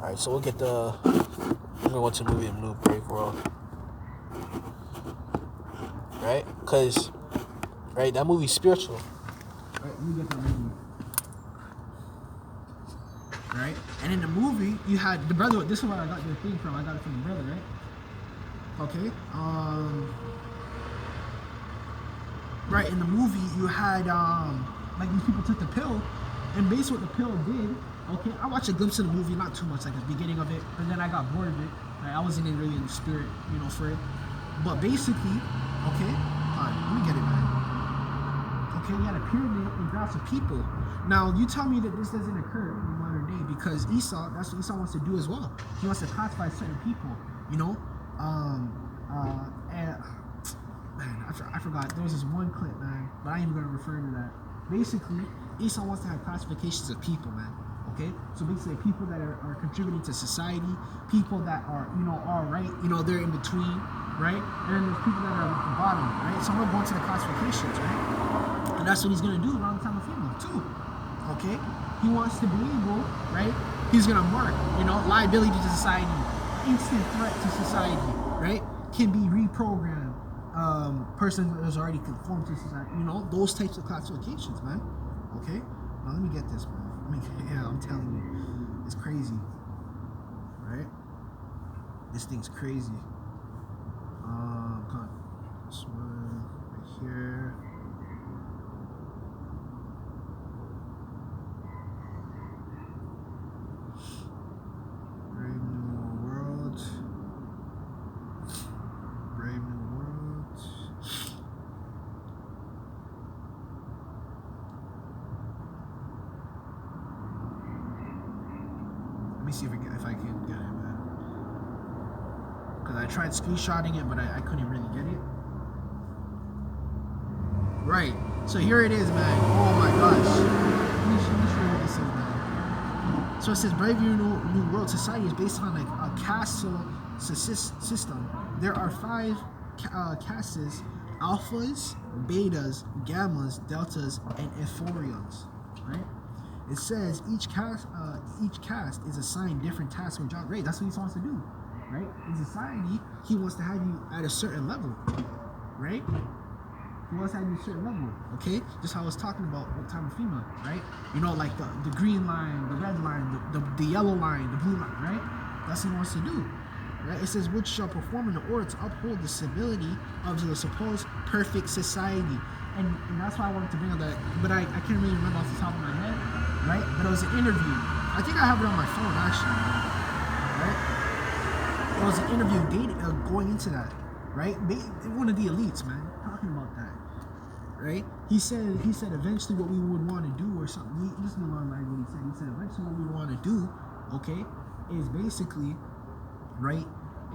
Alright, so we'll get the... I'm gonna watch a movie in New Brave World. Right? Because, right, that movie's spiritual. Right, let me get that movie. Right? And in the movie, you had the brother. This is where I got your thing from. I got it from the brother, right? Okay. Right, in the movie, you had, like, these people took the pill, and based on what the pill did, okay, I watched a glimpse of the movie, not too much, like the beginning of it, but then I got bored of it. Right? I wasn't really in the spirit, you know, for it. But basically, okay, let me get it, man. Okay, you had a pyramid and graphs of people. Now, you tell me that this doesn't occur in the modern day because Esau, that's what Esau wants to do as well. He wants to classify certain people, you know? And, man, I forgot. There was this one clip, man, but I ain't even going to refer to that. Basically, Esau wants to have classifications of people, man. Okay? So basically, people that are contributing to society, people that are, you know, all right, you know, they're in between, right? And then there's people that are at the bottom, right? So I'm going to go into the classifications, right? And that's what he's going to do around the time of FINIAL, too. Okay? He wants to be able, right? He's going to mark, you know, liability to society, instant threat to society, right? Can be reprogrammed. Person that is already conformed to society, you know, those types of classifications, man. Okay? Now let me get this, man. Yeah, I'm telling you, it's crazy. Right? This thing's crazy. Come on. This one right here. Brave New World. Brave New World. Let me see if I can get it, man. Because I tried screenshotting it, but I couldn't really get it. Right. So here it is, man. Oh my gosh. Let me show you what this is, man. So it says Brave New World Society is based on like a caste system. There are 5 castes: alphas, betas, gammas, deltas, and euphorions. Right? It says each caste is assigned different tasks or job. Right? That's what he wants to do. Right? In society, he wants to have you at a certain level. Right? He wants to have you at a certain level. Okay? Just how I was talking about with time of FEMA. Right? You know, like the green line, the red line, the yellow line, the blue line. Right? That's what he wants to do. Right? It says, which shall perform in order to uphold the stability of the supposed perfect society. And that's why I wanted to bring up that, but I can't really remember off the top of my head, right? But it was an interview. I think I have it on my phone, actually, right? It was an interview going into that, right? One of the elites, man, talking about that, right? He said eventually what we would want to do or something. This is the one line what he said. He said eventually what we want to do, okay, is basically, right?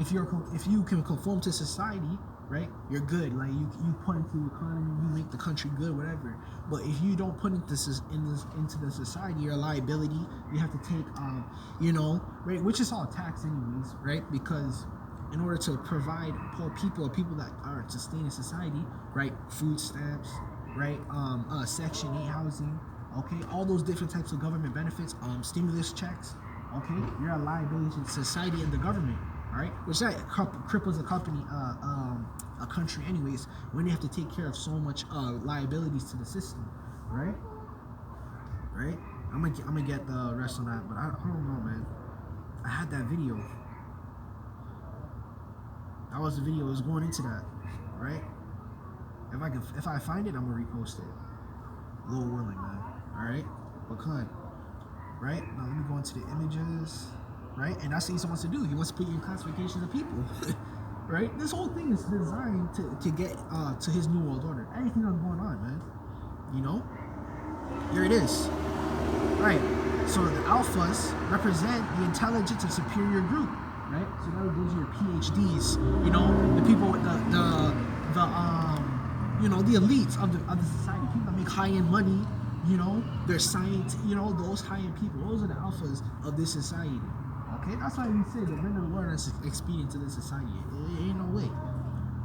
If you can conform to society, right, you're good. Like you put into the economy, you make the country good, whatever. But if you don't put into the society, you're a liability. You have to take, you know, right, which is all tax anyways, right? Because in order to provide poor people or people that are sustaining society, right, food stamps, right, Section 8 housing, okay, all those different types of government benefits, stimulus checks, okay, you're a liability to society and the government. All right, which that cripples a country anyways when they have to take care of so much liabilities to the system, right? Right? I'm gonna get the rest on that, but I don't know, man. I had that video. That was the video. It was going into that, right? If I find it, I'm gonna repost it. A little willing, man. All right, but come, right? Now let me go into the images. Right? And that's what he wants to do. He wants to put you in classifications of people. Right? This whole thing is designed to get to his new world order. Everything that's going on, man. You know? Here it is. Right. So the alphas represent the intelligence of superior group. Right? So those are your PhDs. You know, the people with the you know, the elites of the society. People that make high-end money. You know, they're science. You know, those high-end people. Those are the alphas of this society. Okay, that's why we say the men of the world is expedient to this society. It ain't no way.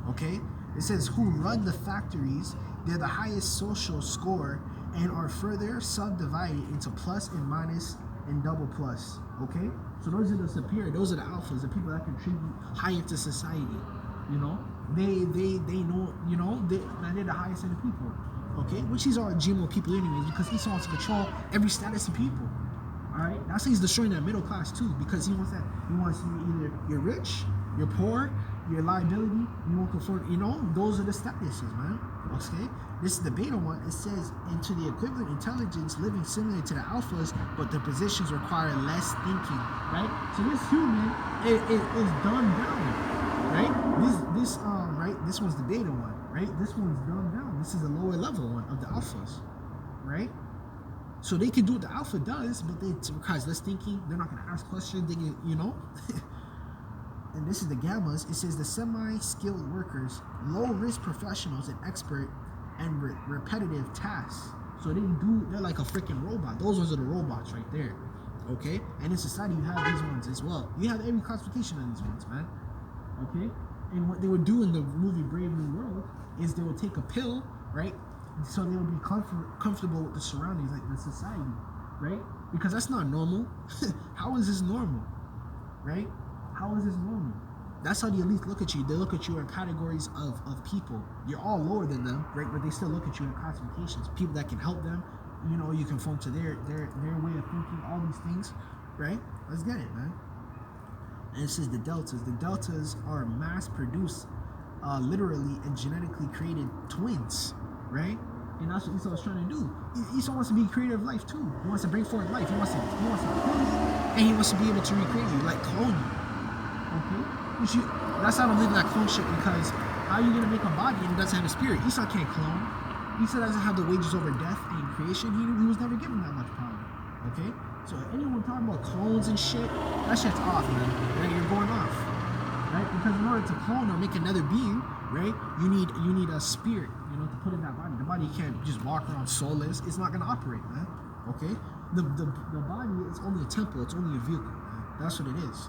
Okay, it says who run the factories. They're the highest social score and are further subdivided into plus and minus and double plus. Okay, so those are the superior, those are the alphas, the people that contribute higher to society. You know, they know, you know, they're the highest in the people. Okay, which these are GMO people anyways, because Esau wants to control every status of people. All right, that's how he's destroying that middle class too, because he wants you either you're rich, you're poor, you're liability, you won't conform. You know, those are the statuses, man. Okay, this is the beta one. It says into the equivalent intelligence living similar to the alphas, but the positions require less thinking. Right. So this human is dumbed down. Right. This one's the beta one. Right. This one's dumbed down. This is a lower level one of the alphas. Right. So they can do what the alpha does, but it requires less thinking. They're not going to ask questions. They can, you know. And this is the gammas. It says the semi-skilled workers, low-risk professionals, and expert and repetitive tasks. So they're like a freaking robot. Those ones are the robots right there. Okay? And in society, you have these ones as well. You have every classification of these ones, man. Okay? And what they would do in the movie Brave New World is they would take a pill, right? So they would be comfortable with the surroundings, like the society, right? Because that's not normal. How is this normal, right? How is this normal? That's how the elites look at you. They look at you in categories of people. You're all lower than them, right? But they still look at you in classifications. People that can help them, you know, you conform to their way of thinking, all these things, right? Let's get it, man. And it says the deltas. The deltas are mass-produced, literally and genetically created twins, right? And that's what Esau is trying to do. Esau wants to be creator of life too. He wants to bring forth life. He wants to kill you, and he wants to be able to recreate you, like clone you. Okay? That's how I'm living that clone shit, because how are you gonna make a body and it doesn't have a spirit? Esau can't clone. Esau doesn't have the wages over death and creation. He was never given that much power. Okay? So anyone talking about clones and shit, that shit's off, man. Right? You're going off. Right? Because in order to clone or make another being, right, you need a spirit, you know, to put in that body. The body can't just walk around soulless. It's not gonna operate, man. Okay? The body is only a temple, it's only a vehicle, man. That's what it is.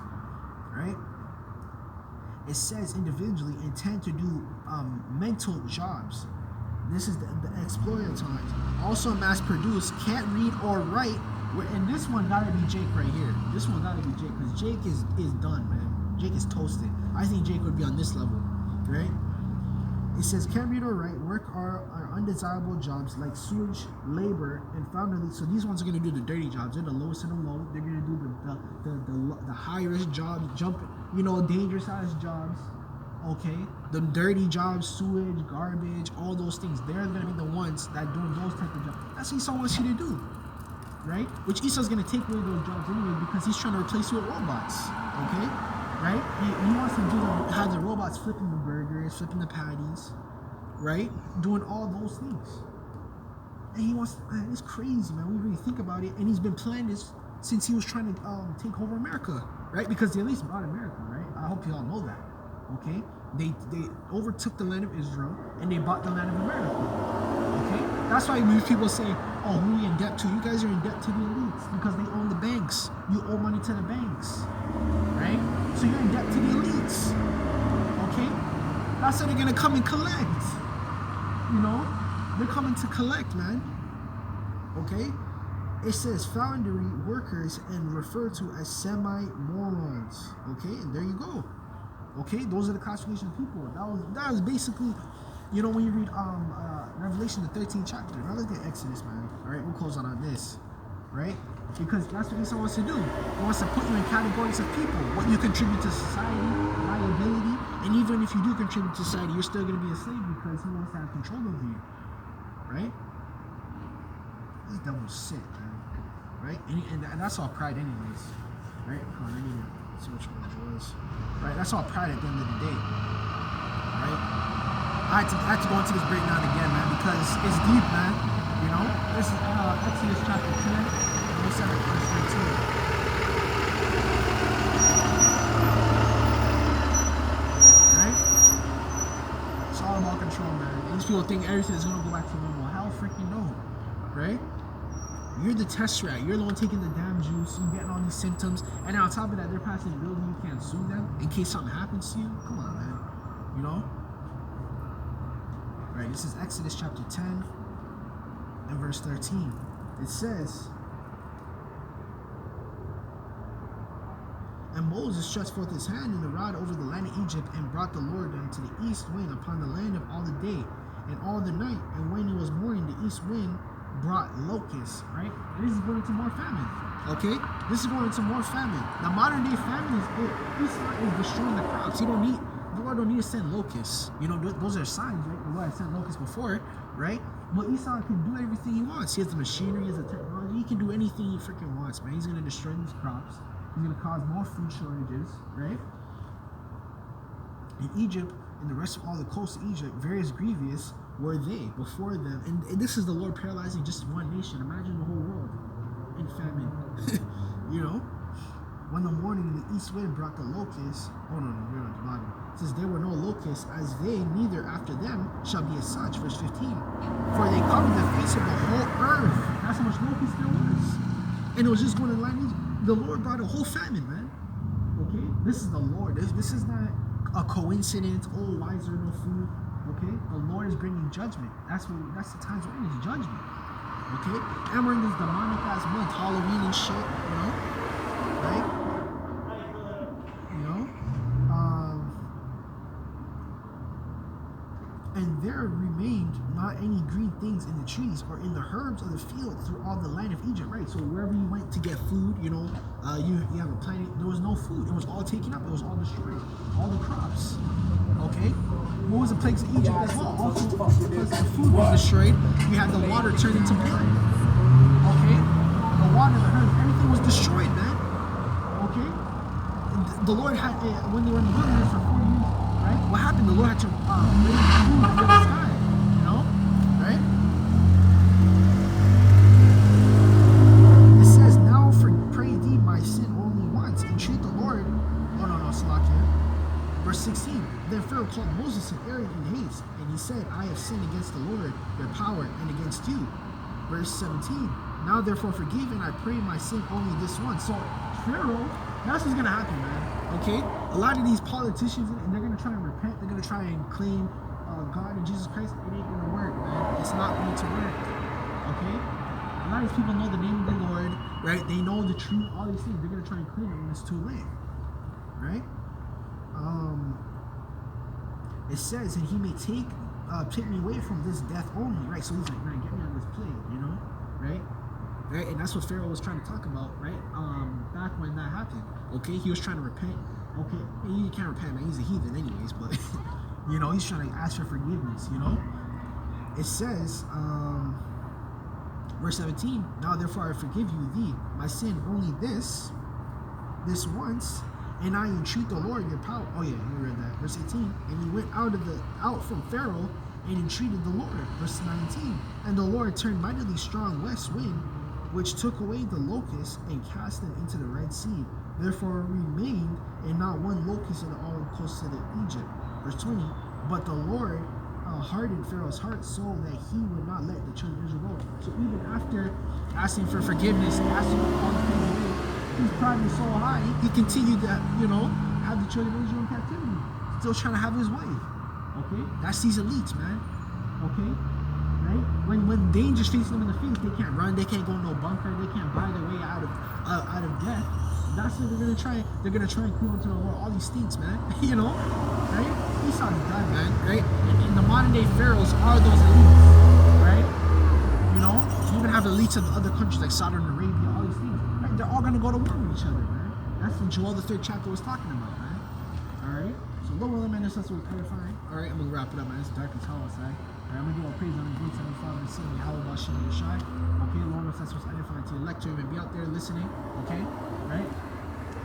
Right? It says individually intend to do mental jobs. This is the explorer times. Also mass produced, can't read or write. And this one gotta be Jake right here. This one gotta be Jake, because Jake is done, man. Jake is toasted. I think Jake would be on this level, right? It says can't read or write, work are undesirable jobs like sewage, labor, and family. So these ones are gonna do the dirty jobs. They're the lowest of the low. They're gonna do the high risk jobs, dangerous ass jobs. Okay, the dirty jobs, sewage, garbage, all those things. They're gonna be the ones that doing those type of jobs. That's what Esau wants you to do, right? Which Esau's gonna take away those jobs anyway, because he's trying to replace you with robots. Okay. Right? He wants to have the robots flipping the burgers, flipping the patties, right? Doing all those things. And he wants, man, it's crazy, man. We really think about it. And he's been planning this since he was trying to take over America, right? Because they at least bought America, right? I hope you all know that, okay? They overtook the land of Israel and they bought the land of America, okay? That's why when people say, oh, who are you in debt to? You guys are in debt to the elites because they own the banks. You owe money to the banks, right? So you're in debt to the elites, okay? That's how they're gonna come and collect, you know? They're coming to collect, man, okay? It says foundry workers and referred to as semi-morons, okay? And there you go, okay? Those are the classification of people. That was basically, you know, when you read Revelation, the 13th chapter. Now let's get Exodus, man. All right, we'll close on this, right? Because that's what Esau wants to do. He wants to put you in categories of people. What you contribute to society, liability, and even if you do contribute to society, you're still going to be a slave because he wants to have control over you, right? This devil's sick, man. Right? And that's all pride anyways, right? Hold on, I need to see which one it was. Right? That's all pride at the end of the day, right? I had to go into this breakdown again, man, because it's deep, man. You know? This is Exodus chapter 10. Verse 13. Right? It's all about control, man. These people think everything is gonna go back to normal. Hell freaking no. Right? You're the test rat. You're the one taking the damn juice. You're getting all these symptoms. And on top of that, they're passing a bill and you can't sue them in case something happens to you. Come on, man. You know? Right, this is Exodus chapter 10 and verse 13. It says, And Moses stretched forth his hand and the rod over the land of Egypt, and brought the Lord unto the east wind upon the land of all the day and all the night. And when it was morning, the east wind brought locusts, right? This is going into more famine. Okay? This is going into more famine. Now, modern day famine is destroying the crops. The Lord don't need to send locusts. You know, those are signs, right? The Lord had sent locusts before, right? But Esau can do everything he wants. He has the machinery, he has the technology. He can do anything he freaking wants, man. He's going to destroy these crops. He's going to cause more food shortages, right? In Egypt and the rest of all the coast of Egypt, various grievous were they before them. And this is the Lord paralyzing just one nation. Imagine the whole world in famine. You know? When the morning the east wind brought the locusts. Oh no, we're on the bottom. It says there were no locusts, as they neither after them shall be as such. Verse 15. For they covered the face of the whole earth. That's how much locusts there was. And it was just going to line. The Lord brought a whole famine, man. Okay? This is the Lord. This is not a coincidence. Oh, why is there no food? Okay? The Lord is bringing judgment. That's the times we're in, is judgment. Okay? And we're in this demonic ass month, Halloween and shit, you know? Right? You know? And there remained not any green things in the trees or in the herbs of the field through all the land of Egypt, right? So wherever you went to get food, you know, you have a planet, there was no food. It was all taken up. It was all destroyed. All the crops. Okay? What was the plagues of Egypt as well? All the food was destroyed. You had the water turned into blood. Okay? The water, the herbs, everything was destroyed, man. Okay? The Lord had, when they were in the wilderness for 40 years, right? What happened? The Lord had to rain food from the sky, you know? Right? It says, now pray thee my sin only once, entreat the Lord. Oh, no, Salakia. Verse 16. Then Pharaoh called Moses and Aaron in haste, and he said, I have sinned against the Lord, your power, and against you. Verse 17. Now therefore forgive, and I pray my sin only this once. So Pharaoh, that's what's going to happen, man. Okay? A lot of these politicians, and they're going to try and repent. They're going to try and claim God and Jesus Christ. It ain't going to work, man. It's not going to work. Okay? A lot of these people know the name of the Lord, right? They know the truth, all these things. They're going to try and claim it when it's too late. Right? It says, and he may take me away from this death only, right? So he's like, man, get me out of this plague, you know? Right? Right? And that's what Pharaoh was trying to talk about, right? Back when that happened. Okay, he was trying to repent. Okay, he can't repent, man. He's a heathen anyways, but you know, he's trying to ask for forgiveness, you know? It says, verse 17, now therefore I forgive you thee, my sin only this once, and I entreat the Lord your power. Oh yeah, you read that. Verse 18, and he went out from Pharaoh and entreated the Lord. Verse 19, and the Lord turned mightily strong west wind, which took away the locusts and cast them into the Red Sea. Therefore remained and not one locust in all the coasts of Egypt. Verse 20, but the Lord hardened Pharaoh's heart so that he would not let the children of Israel go. So even after asking for forgiveness, asking for all the things he did, his pride was so high, he continued to, you know, have the children of Israel in captivity. Still trying to have his way. Okay? That's these elites, man. Okay? Right? When danger's facing them in the face, they can't run, they can't go in no bunker, they can't buy their way out of death. That's what they're gonna try. They're gonna try and clear into the world all these stinks, man. You know? Right? Esau's done, man. Right? And the modern day pharaohs are those elites. Right? You know? You even have elites of other countries like Saudi Arabia, all these things. Right? They're all gonna go to war with each other, man. That's what Joel the 3rd chapter was talking about, man. Alright? So Lord willing, man, this was edifying. Alright, I'm gonna wrap it up, man. It's dark as hell outside. Alright, I'm gonna give a praise on the great Heavenly Father and Son, Yahawah, Sham, okay, Lord, if that's what's edifying to your lecture, and be out there listening, okay? Right?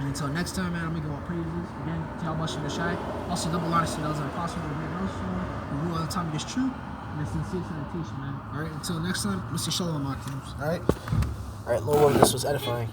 And until next time, man, I'm gonna give all praises again to Yahawah Shai. Also, double honesty, that was an apostle of the great millstone, the rule of the time is true, and a sincere salutation, man. Alright, until next time, Mr. Shalom, Maxims. Alright, Lord, this was edifying.